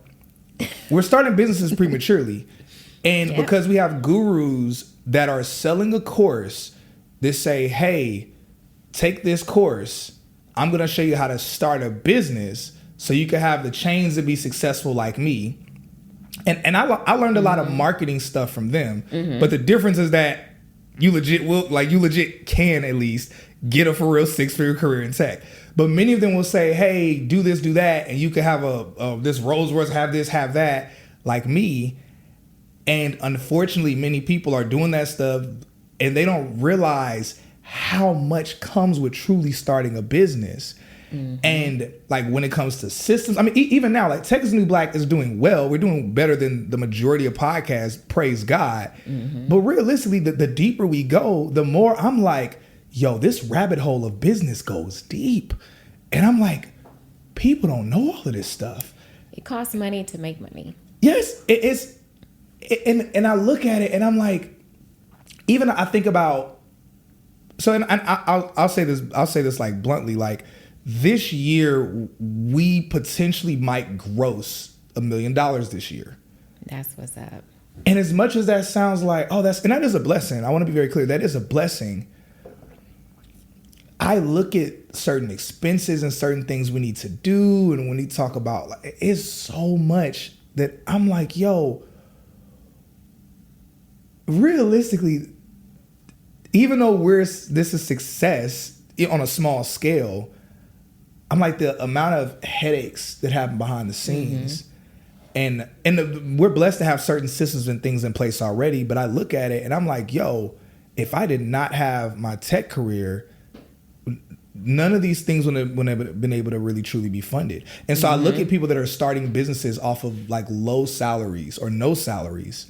We're starting businesses prematurely. And because we have gurus that are selling a course that say, hey, take this course, I'm going to show you how to start a business so you can have the chains to be successful like me. And I learned a lot of marketing stuff from them. But the difference is that you legit can at least get a for real 6-figure career in tech. But many of them will say, hey, do this, do that. And you can have this Rolls Royce, have this, have that, like me. And unfortunately, many people are doing that stuff and they don't realize how much comes with truly starting a business. And like when it comes to systems, I mean, even now, like Tech is the New Black is doing well. We're doing better than the majority of podcasts, praise God. But realistically, the deeper we go, the more I'm like, yo, this rabbit hole of business goes deep. And I'm like, people don't know all of this stuff. It costs money to make money. Yes, and I look at it and I'm like, even I think about, so and I'll say this like bluntly, like this year we potentially might gross $1 million this year. That's what's up. And as much as that sounds like, that is a blessing. I want to be very clear. That is a blessing. I look at certain expenses and certain things we need to do. And when we talk about, like, it's so much that I'm like, yo, realistically, even though this is success on a small scale, I'm like the amount of headaches that happen behind the scenes. And we're blessed to have certain systems and things in place already. But I look at it and I'm like, yo, if I did not have my tech career, none of these things would have been able to really truly be funded. And so I look at people that are starting businesses off of like low salaries or no salaries.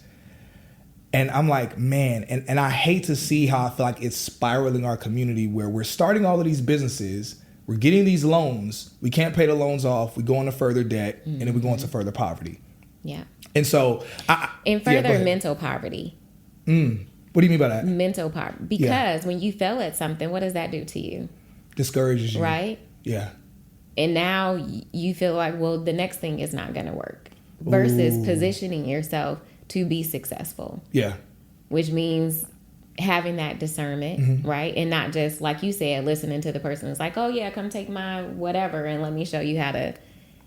And I'm like, man, and I hate to see how I feel like it's spiraling our community where we're starting all of these businesses, we're getting these loans, we can't pay the loans off, we go into further debt, and then we go into further poverty. Yeah. And so... mental poverty. What do you mean by that? Mental poverty. Because when you fail at something, what does that do to you? Discourages you. Right? Yeah. And now you feel like, well, the next thing is not going to work. Versus positioning yourself to be successful. Yeah. Which means having that discernment, right? And not just, like you said, listening to the person who's like, oh yeah, come take my whatever and let me show you how to.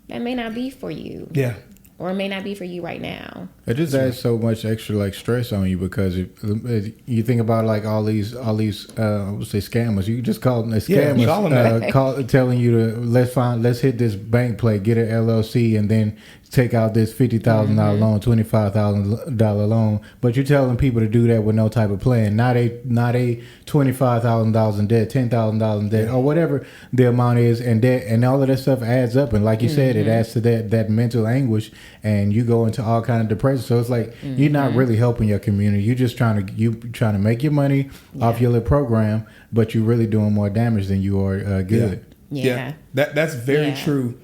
That may not be for you. Yeah. Or it may not be for you right now. It just adds so much extra like stress on you because if you think about like all these I would say scammers. You just call them scammers, telling you to let's hit this bank play, get an LLC, and then take out this $50,000 loan, $25,000 loan. But you're telling people to do that with no type of plan. Not a $25,000 in debt, $10,000 in debt, or whatever the amount is, and debt, and all of that stuff adds up. And like you said, it adds to that mental anguish, and you go into all kind of depression. So it's like you're not really helping your community. You're just trying to make your money off your little program, but you're really doing more damage than you are good. Yeah. That's very true.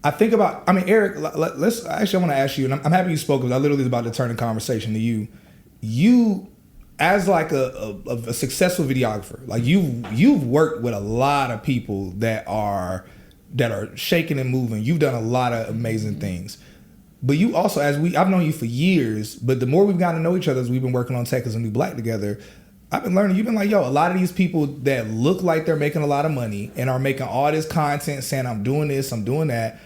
I think about, Eric, I want to ask you, and I'm happy you spoke, because I literally was about to turn the conversation to you. You, as like a successful videographer, like you've worked with a lot of people that are shaking and moving. You've done a lot of amazing things. But you also, I've known you for years, but the more we've gotten to know each other as we've been working on Tech is the New Black together, I've been learning, you've been like, yo, a lot of these people that look like they're making a lot of money and are making all this content saying, I'm doing this, I'm doing that.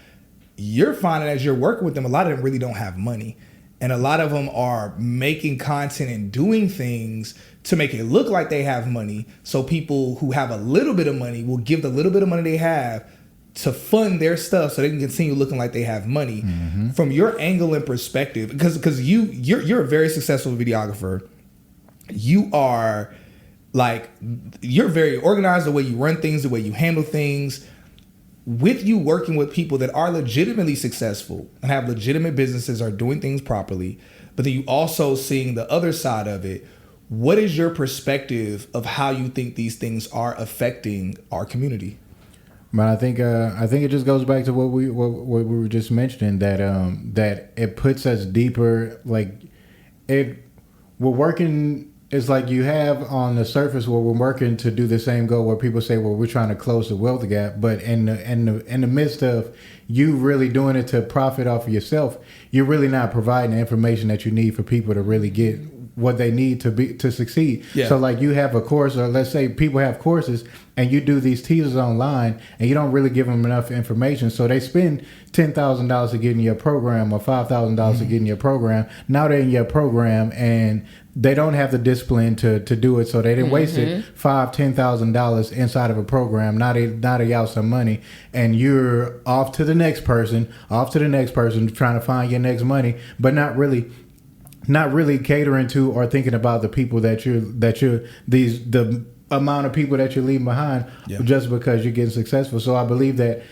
You're finding as you're working with them, a lot of them really don't have money. And a lot of them are making content and doing things to make it look like they have money. So people who have a little bit of money will give the little bit of money they have to fund their stuff so they can continue looking like they have money. From your angle and perspective, because you're a very successful videographer. You are like, you're very organized, the way you run things, the way you handle things. With you working with people that are legitimately successful and have legitimate businesses, are doing things properly, but then you also seeing the other side of it, what is your perspective of how you think these things are affecting our community? But I think it just goes back to what we were just mentioning, that it puts us deeper. Like we're working. It's like you have on the surface where we're working to do the same goal, where people say, well, we're trying to close the wealth gap. But in the midst of you really doing it to profit off of yourself, you're really not providing the information that you need for people to really get what they need to succeed. Yeah. So like you have a course, or let's say people have courses, and you do these teasers online, and you don't really give them enough information. So they spend $10,000 to get in your program, or $5,000 to get in your program. Now they're in your program, and they don't have the discipline to do it. So they didn't waste it $5,000-$10,000 inside of a program. Now they out some money, and you're off to the next person, trying to find your next money, but not really catering to or thinking about the people the amount of people that you're leaving behind just because you're getting successful. So I believe that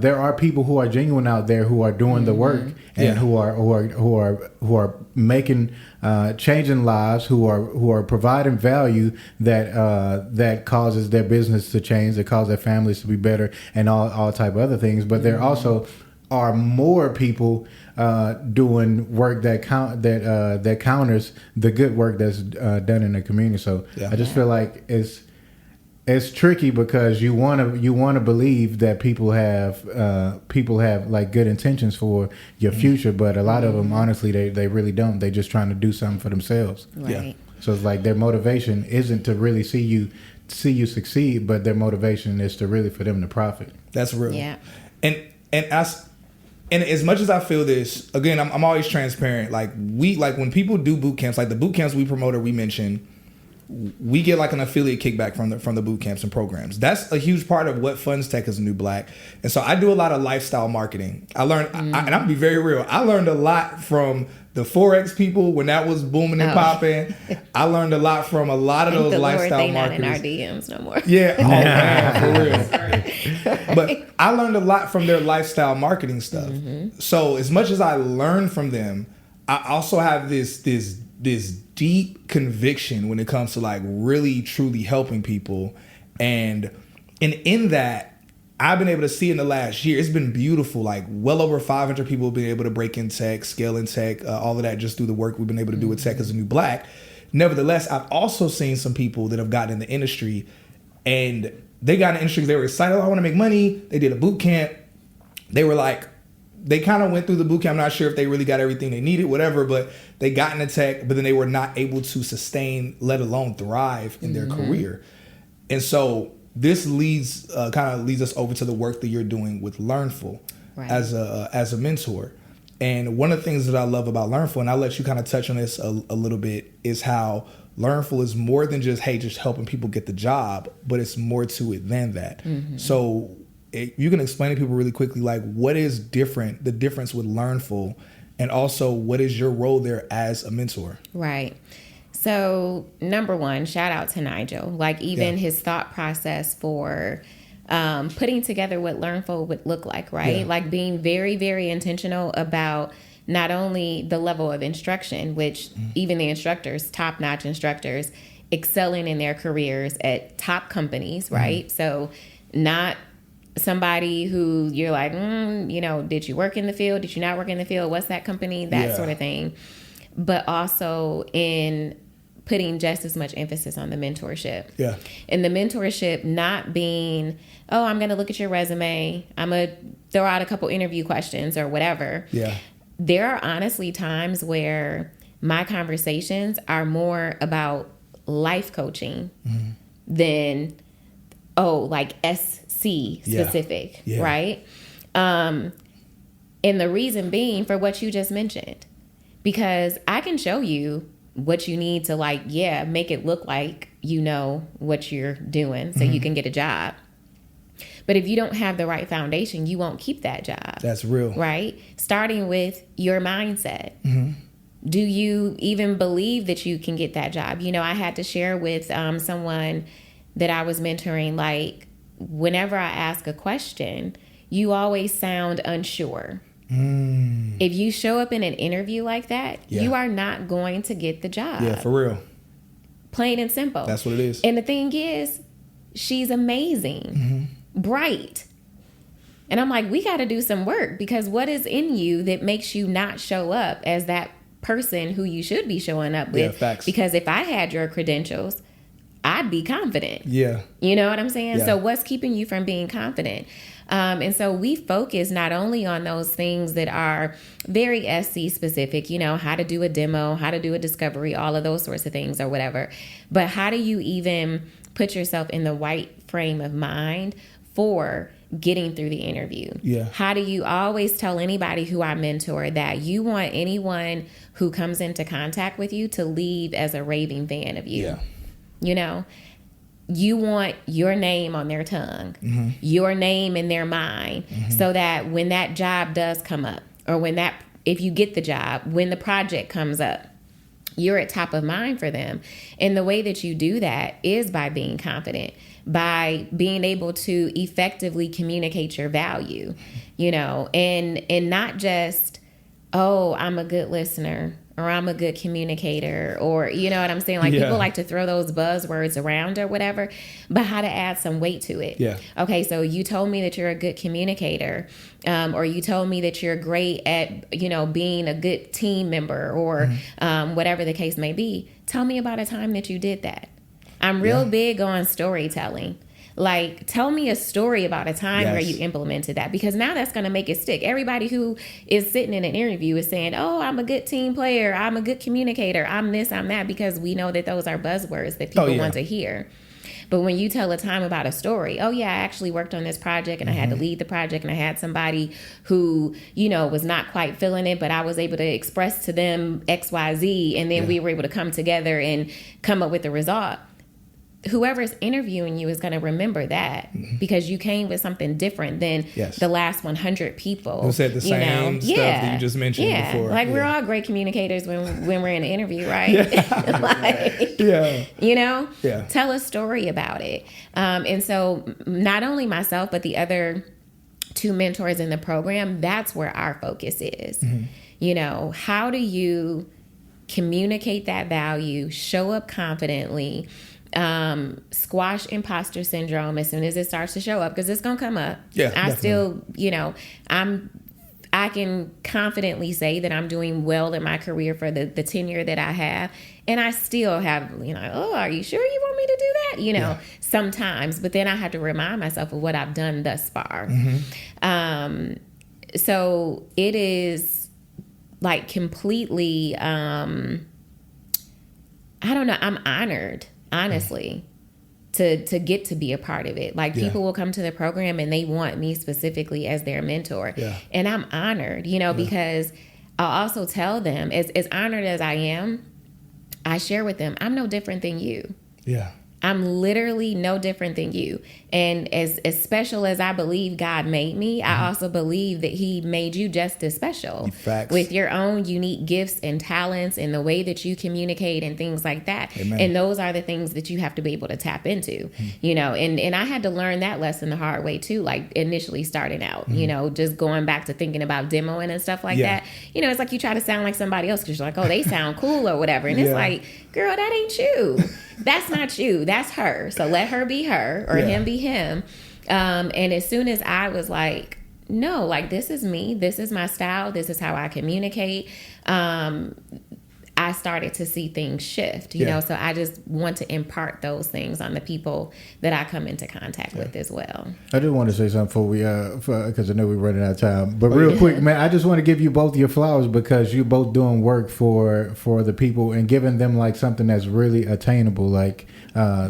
there are people who are genuine out there who are doing the work and who are making changing lives, who are providing value that causes their business to change, that causes their families to be better, and all type of other things. But there also are more people doing work that counters the good work that's done in the community. So I just feel like it's tricky, because you want to believe that people have like good intentions for your future, but a lot of them, honestly, they really don't. They're just trying to do something for themselves. Right. So it's like their motivation isn't to really see you succeed, but their motivation is to really for them to profit. That's real. Yeah. And as much as I feel this, again, I'm always transparent. Like when people do boot camps, like the boot camps we promote or we mention, we get like an affiliate kickback from the boot camps and programs. That's a huge part of what funds Tech is the New Black. And so I do a lot of lifestyle marketing. I learned, and I'm gonna be very real, I learned a lot from the Forex people when that was booming and popping. I learned a lot from a lot of those lifestyle marketers. Not in our DMs no more. Yeah, for real. But I learned a lot from their lifestyle marketing stuff. So as much as I learned from them, I also have this deep conviction when it comes to like really truly helping people, and in that I've been able to see in the last year, it's been beautiful. Like well over 500 people have been able to break in tech, scale in tech, all of that just through the work we've been able to do with Tech is the New Black. Nevertheless, I've also seen some people that have gotten in the industry, and they got in the industry because they were excited. Oh, I want to make money. They did a boot camp. They were like, they kind of went through the boot camp. I'm not sure if they really got everything they needed, whatever, but they got into tech, but then they were not able to sustain, let alone thrive in their career. And so this kind of leads us over to the work that you're doing with Learnful as a mentor. And one of the things that I love about Learnful, and I'll let you kind of touch on this a little bit, is how Learnful is more than just helping people get the job, but it's more to it than that. So you can explain to people really quickly, like what is the difference with Learnful, and also what is your role there as a mentor? Right. So number one, shout out to Nigel. Like even his thought process for putting together what Learnful would look like, right? Yeah. Like being very, very intentional about not only the level of instruction, which even the instructors, top-notch instructors, excelling in their careers at top companies, right? So not somebody who you're like, did you work in the field? Did you not work in the field? What's that company? That sort of thing. But also in putting just as much emphasis on the mentorship. Yeah. And the mentorship not being, I'm going to look at your resume. I'm going to throw out a couple interview questions or whatever. Yeah. There are honestly times where my conversations are more about life coaching than, like SC specific, right? And the reason being for what you just mentioned, because I can show you what you need to make it look like you know what you're doing so you can get a job. But if you don't have the right foundation, you won't keep that job. That's real. Right? Starting with your mindset. Do you even believe that you can get that job? I had to share with someone that I was mentoring, like, whenever I ask a question, you always sound unsure. If you show up in an interview like that, you are not going to get the job. Yeah, for real. Plain and simple. That's what it is. And the thing is, she's amazing, bright. And I'm like, we got to do some work, because what is in you that makes you not show up as that person who you should be showing up with? Yeah, facts. Because if I had your credentials, I'd be confident. Yeah. You know what I'm saying? Yeah. So what's keeping you from being confident? And so we focus not only on those things that are very SC specific, you know, how to do a demo, how to do a discovery, all of those sorts of things or whatever, but how do you even put yourself in the right frame of mind for getting through the interview? Yeah. How do you always tell anybody who I mentor that you want anyone who comes into contact with you to leave as a raving fan of you? Yeah. You know, you want your name on their tongue, your name in their mind, so that when that job does come up, or if you get the job, when the project comes up, you're at top of mind for them. And the way that you do that is by being confident, by being able to effectively communicate your value, you know, and not just, oh, I'm a good listener, or I'm a good communicator, or, you know what I'm saying? Like, people like to throw those buzzwords around or whatever, but how to add some weight to it. Yeah. Okay, so you told me that you're a good communicator, or you told me that you're great at, you know, being a good team member, or whatever the case may be. Tell me about a time that you did that. I'm real big on storytelling. Like, tell me a story about a time where you implemented that, because now that's going to make it stick. Everybody who is sitting in an interview is saying, oh, I'm a good team player, I'm a good communicator, I'm this, I'm that, because we know that those are buzzwords that people want to hear. But when you tell a time about a story, oh yeah, I actually worked on this project and I had to lead the project, and I had somebody who, you know, was not quite feeling it, but I was able to express to them X, Y, Z, and then we were able to come together and come up with a result. Whoever's interviewing you is going to remember that, because you came with something different than the last 100 people. Who said the same stuff that you just mentioned before. Like, we're all great communicators when we're in an interview, right? You know? Yeah. Tell a story about it. And so not only myself, but the other 2 mentors in the program, that's where our focus is. You know, how do you communicate that value, show up confidently, squash imposter syndrome as soon as it starts to show up, because it's gonna come up. Still, you know, I can confidently say that I'm doing well in my career for the tenure that I have, and I still have, you know, oh, are you sure you want me to do that? You know, sometimes, but then I have to remind myself of what I've done thus far. So it is like completely, I don't know, I'm honored, honestly, to get to be a part of it. Like, people will come to the program and they want me specifically as their mentor. And I'm honored, you know, because I'll also tell them, as honored as I am, I share with them, I'm no different than you. I'm literally no different than you. And as special as I believe God made me, I also believe that he made you just as special. Facts. With your own unique gifts and talents and the way that you communicate and things like that. Amen. And those are the things that you have to be able to tap into, you know, and I had to learn that lesson the hard way too, like initially starting out, you know, just going back to thinking about demoing and stuff like that. You know, it's like you try to sound like somebody else because you're like, oh, they sound cool or whatever. And it's like, girl, that ain't you. That's not you. That's her. So let her be her, or him be him. And as soon as I was like, no, like, this is me. This is my style. This is how I communicate. I started to see things shift, you know, so I just want to impart those things on the people that I come into contact with as well. I do want to say something before we, because I know we're running out of time, but real quick, man, I just want to give you both your flowers, because you're both doing work for the people and giving them like something that's really attainable. Like there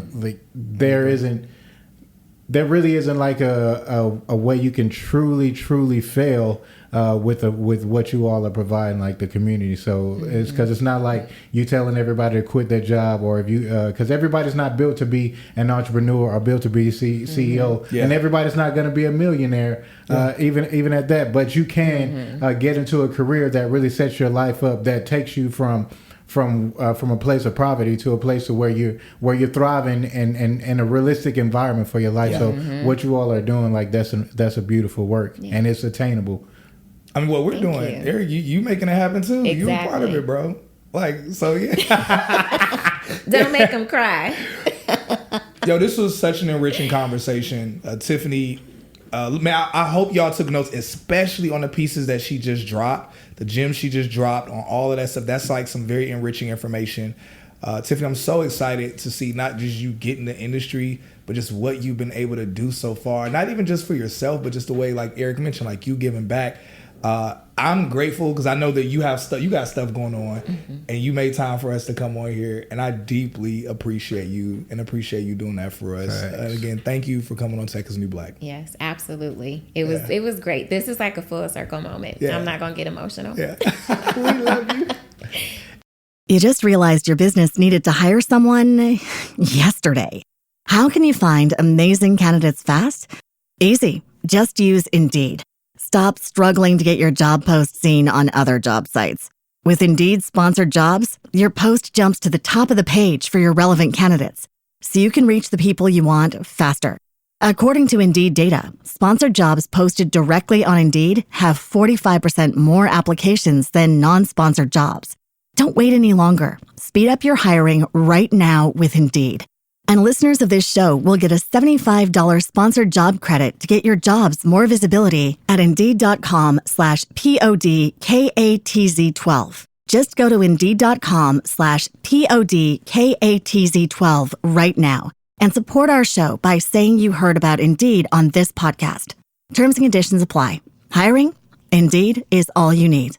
really isn't like a way you can truly fail with what you all are providing, like the community. So it's because it's not like you telling everybody to quit their job, or if you because everybody's not built to be an entrepreneur or built to be a CEO, and everybody's not going to be a millionaire, even at that. But you can get into a career that really sets your life up, that takes you from a place of poverty to a place where you're thriving in a realistic environment for your life. So what you all are doing, like that's a beautiful work, and it's attainable. I mean, what we're doing, Eric, you making it happen too. Exactly. You a part of it, bro. Like, so Don't make them cry. Yo, this was such an enriching conversation, Tiffany. Man, I hope y'all took notes, especially on the pieces that she just dropped, the gems she just dropped, on all of that stuff. That's like some very enriching information. Tiffany, I'm so excited to see not just you get in the industry, but just what you've been able to do so far. Not even just for yourself, but just the way, like Eric mentioned, like you giving back. I'm grateful because I know that you got stuff going on, and you made time for us to come on here, and I deeply appreciate you and appreciate you doing that for us. And again, thank you for coming on Tech is the New Black. Yes, absolutely. It was great. This is like a full circle moment. Yeah. I'm not gonna get emotional. Yeah. We love you. You just realized your business needed to hire someone yesterday. How can you find amazing candidates fast? Easy. Just use Indeed. Stop struggling to get your job post seen on other job sites. With Indeed sponsored jobs, your post jumps to the top of the page for your relevant candidates, so you can reach the people you want faster. According to Indeed data, sponsored jobs posted directly on Indeed have 45% more applications than non-sponsored jobs. Don't wait any longer. Speed up your hiring right now with Indeed. And listeners of this show will get a $75 sponsored job credit to get your jobs more visibility at Indeed.com/PODKATZ12. Just go to Indeed.com/PODKATZ12 right now and support our show by saying you heard about Indeed on this podcast. Terms and conditions apply. Hiring? Indeed is all you need.